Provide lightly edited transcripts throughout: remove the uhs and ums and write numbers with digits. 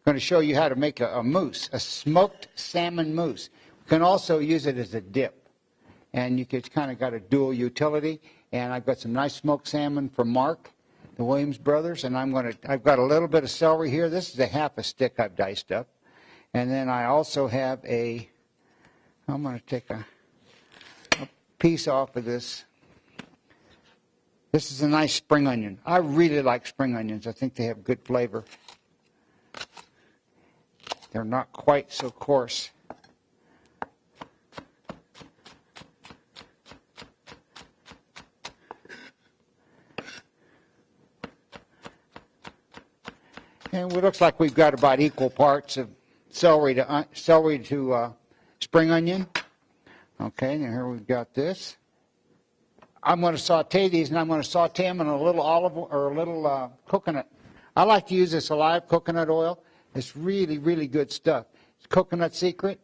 going to show you how to make a mousse, a smoked salmon mousse. You can also use it as a dip, and it's kind of got a dual utility. And I've got some nice smoked salmon from Mark, the Williams brothers, and I've got a little bit of celery here. This is a half a stick I've diced up, and then I also have I'm going to take a piece off of this. This is a nice spring onion. I really like spring onions. I think they have good flavor. They're not quite so coarse. And it looks like we've got about equal parts of celery to spring onion. Okay, now here we've got this. I'm going to saute these, and I'm going to saute them in a little olive or a little coconut. I like to use this live coconut oil. It's really, really good stuff. It's Coconut Secret.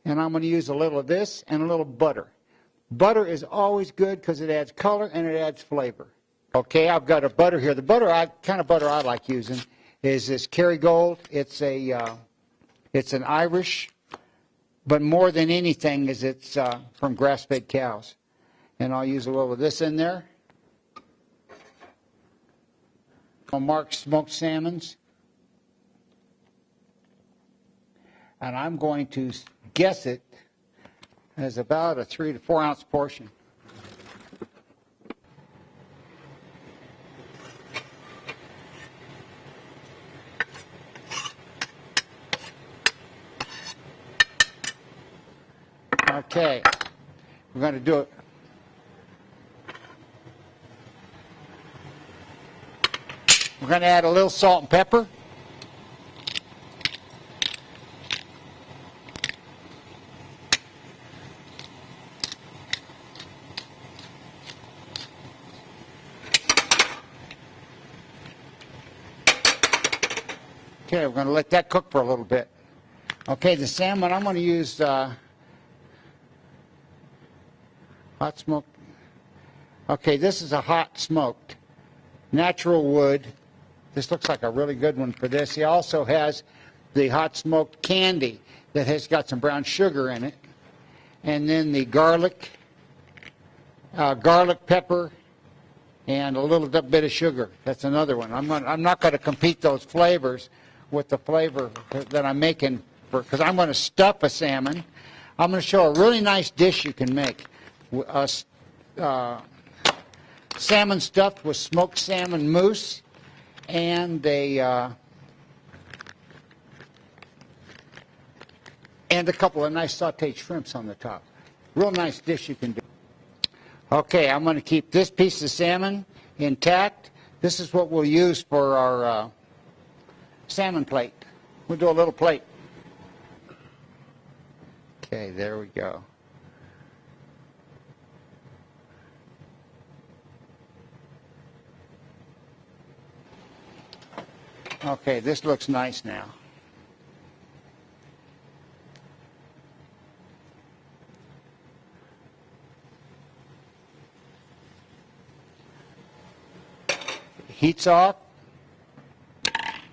And I'm going to use a little of this and a little butter. Butter is always good because it adds color and it adds flavor. Okay, I've got a butter here. The kind of butter I like using is this Kerrygold. It's an Irish, but more than anything is it's from grass-fed cows. And I'll use a little of this in there. I'll mark smoked salmons. And I'm going to guess it as about a 3 to 4 ounce portion. Okay, we're going to do it. We're going to add a little salt and pepper. Okay, we're going to let that cook for a little bit. Okay, the salmon, I'm going to use hot smoked. Okay, this is a hot smoked natural wood. This looks like a really good one for this. He also has the hot smoked candy that has got some brown sugar in it. And then the garlic, pepper, and a little bit of sugar. That's another one. I'm not going to compete those flavors with the flavor that I'm making because I'm going to stuff a salmon. I'm going to show a really nice dish you can make. Salmon stuffed with smoked salmon mousse and a couple of nice sautéed shrimps on the top. Real nice dish you can do. Okay, I'm going to keep this piece of salmon intact. This is what we'll use for our salmon plate. We'll do a little plate. Okay, there we go. Okay, this looks nice now. Heat's off.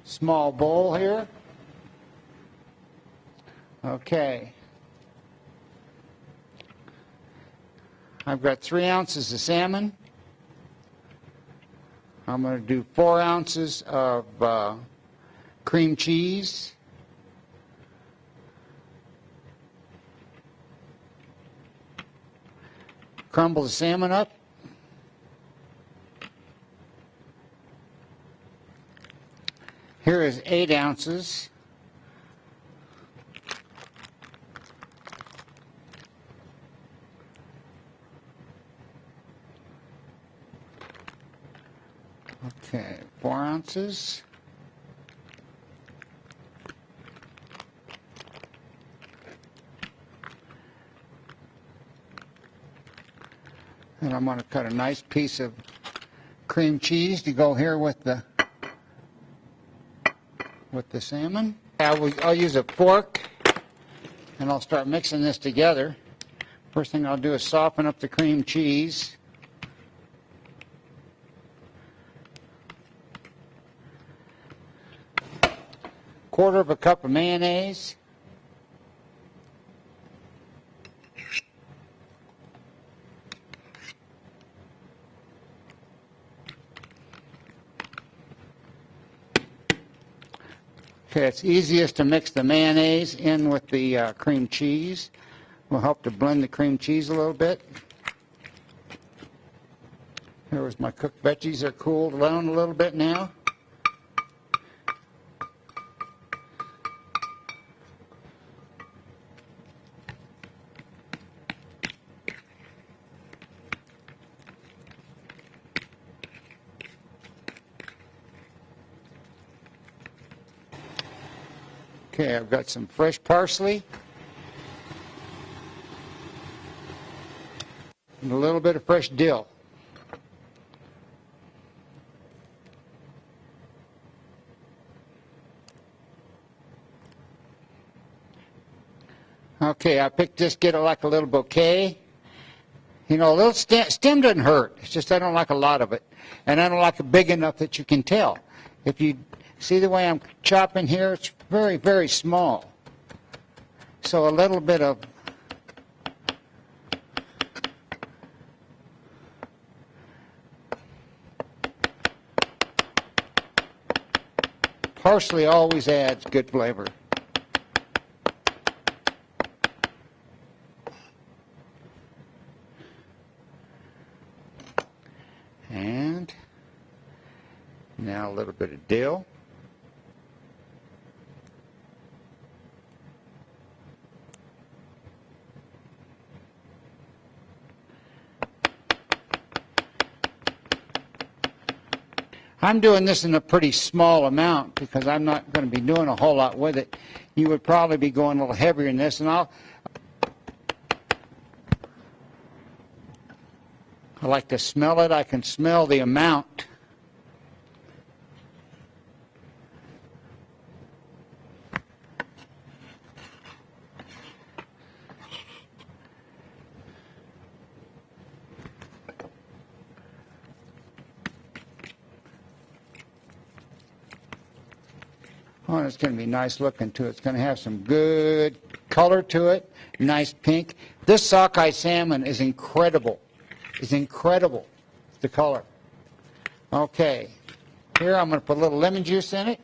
Small bowl here. Okay. I've got 3 ounces of salmon. I'm going to do 4 ounces of cream cheese. Crumble the salmon up. Here is 8 ounces. Okay, 4 ounces. And I'm going to cut a nice piece of cream cheese to go here with the salmon. I'll use a fork and I'll start mixing this together. First thing I'll do is soften up the cream cheese. quarter of a cup of mayonnaise. Okay, it's easiest to mix the mayonnaise in with the cream cheese. Will help to blend the cream cheese a little bit. Here's my cooked veggies. They're cooled down a little bit now. Okay, I've got some fresh parsley and a little bit of fresh dill. Okay, I picked this, get it like a little bouquet. You know, a little stem doesn't hurt. It's just I don't like a lot of it. And I don't like it big enough that you can tell. If you see the way I'm chopping here, it's very, very small. So a little bit of parsley always adds good flavor. And now a little bit of dill. I'm doing this in a pretty small amount because I'm not going to be doing a whole lot with it. You would probably be going a little heavier in this, and I like to smell it. I can smell the amount. Oh, and it's going to be nice looking too. It's going to have some good color to it, nice pink. This sockeye salmon is incredible. It's incredible, the color. Okay, here I'm going to put a little lemon juice in it.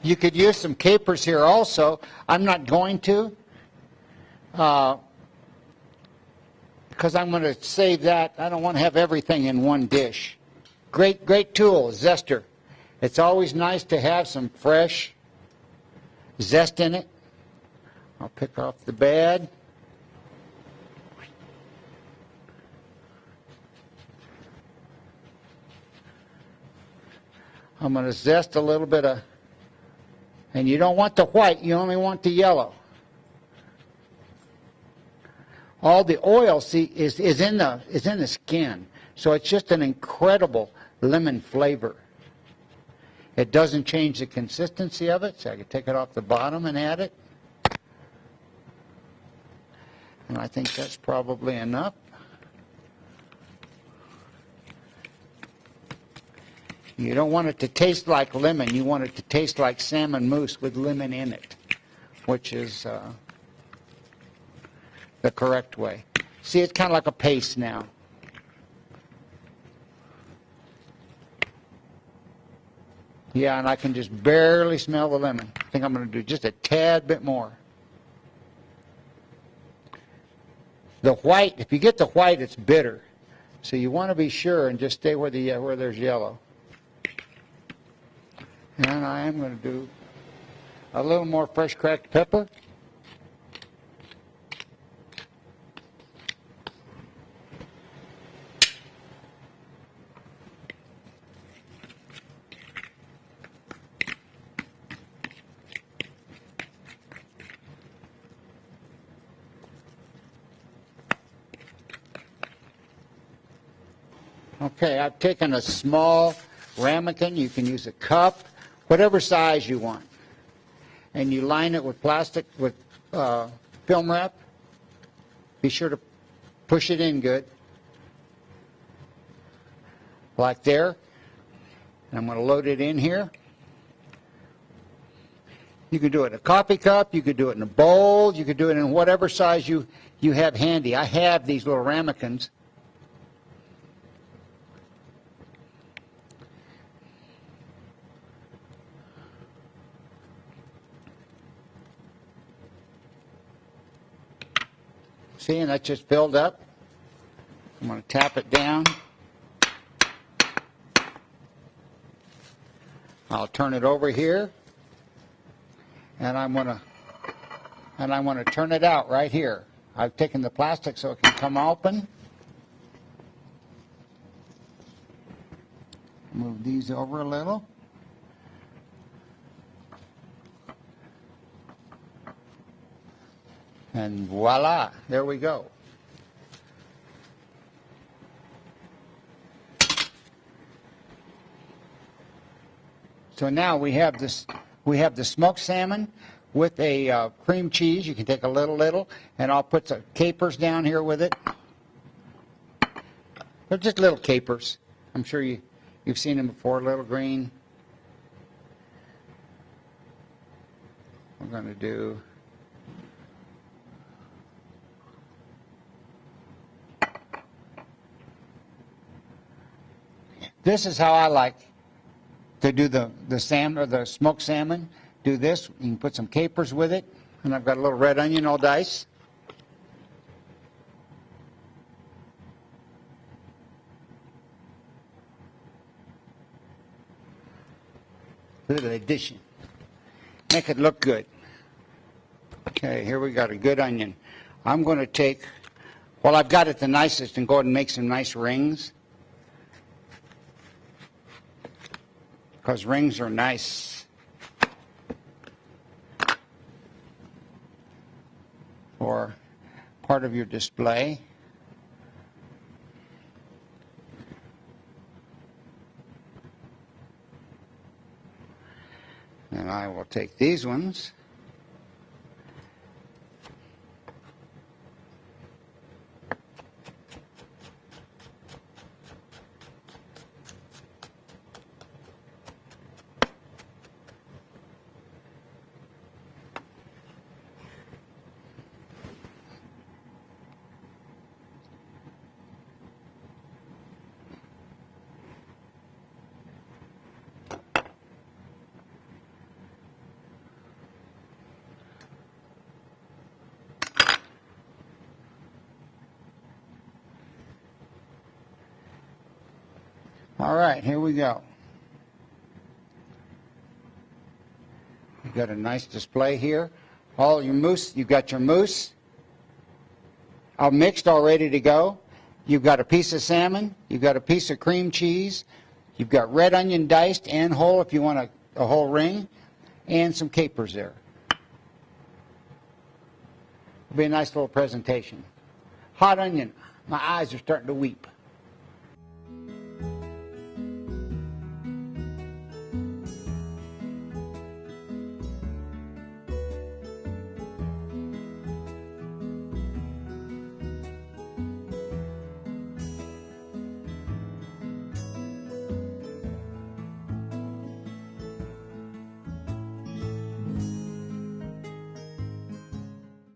You could use some capers here also. I'm not going to. Because I'm going to save that. I don't want to have everything in one dish. Great, great tool, zester. It's always nice to have some fresh zest in it. I'll pick off the bad. I'm going to zest a little bit of, and you don't want the white, you only want the yellow. All the oil, see, is in the skin, so it's just an incredible lemon flavor. It doesn't change the consistency of it, so I can take it off the bottom and add it. And I think that's probably enough. You don't want it to taste like lemon. You want it to taste like salmon mousse with lemon in it, which is the correct way. See, it's kind of like a paste now. Yeah, and I can just barely smell the lemon. I think I'm going to do just a tad bit more. The white, if you get the white, it's bitter. So you want to be sure and just stay where there's yellow. And I am going to do a little more fresh cracked pepper. Okay, I've taken a small ramekin. You can use a cup, whatever size you want. And you line it with plastic, with film wrap. Be sure to push it in good. like there. And I'm going to load it in here. You can do it in a coffee cup, you could do it in a bowl, you could do it in whatever size you have handy. I have these little ramekins. See, and that just filled up. I'm going to tap it down. I'll turn it over here. And I'm going to turn it out right here. I've taken the plastic so it can come open. Move these over a little. And voila, there we go. So now we have this. We have the smoked salmon with a cream cheese. You can take a little, and I'll put some capers down here with it. They're just little capers. I'm sure you've seen them before, little green. We're going to do this is how I like to do the salmon or the smoked salmon. Do this. You can put some capers with it, and I've got a little red onion all diced. Look at the addition. Make it look good. Okay, here we got a good onion. I'm going to take, well, I've got it the nicest, and go ahead and make some nice rings. Because rings are nice for part of your display. And I will take these ones. All right, here we go. You've got a nice display here. All your mousse, you've got your mousse all mixed, all ready to go. You've got a piece of salmon. You've got a piece of cream cheese. You've got red onion diced and whole if you want a whole ring, and some capers there. It'll be a nice little presentation. Hot onion. My eyes are starting to weep.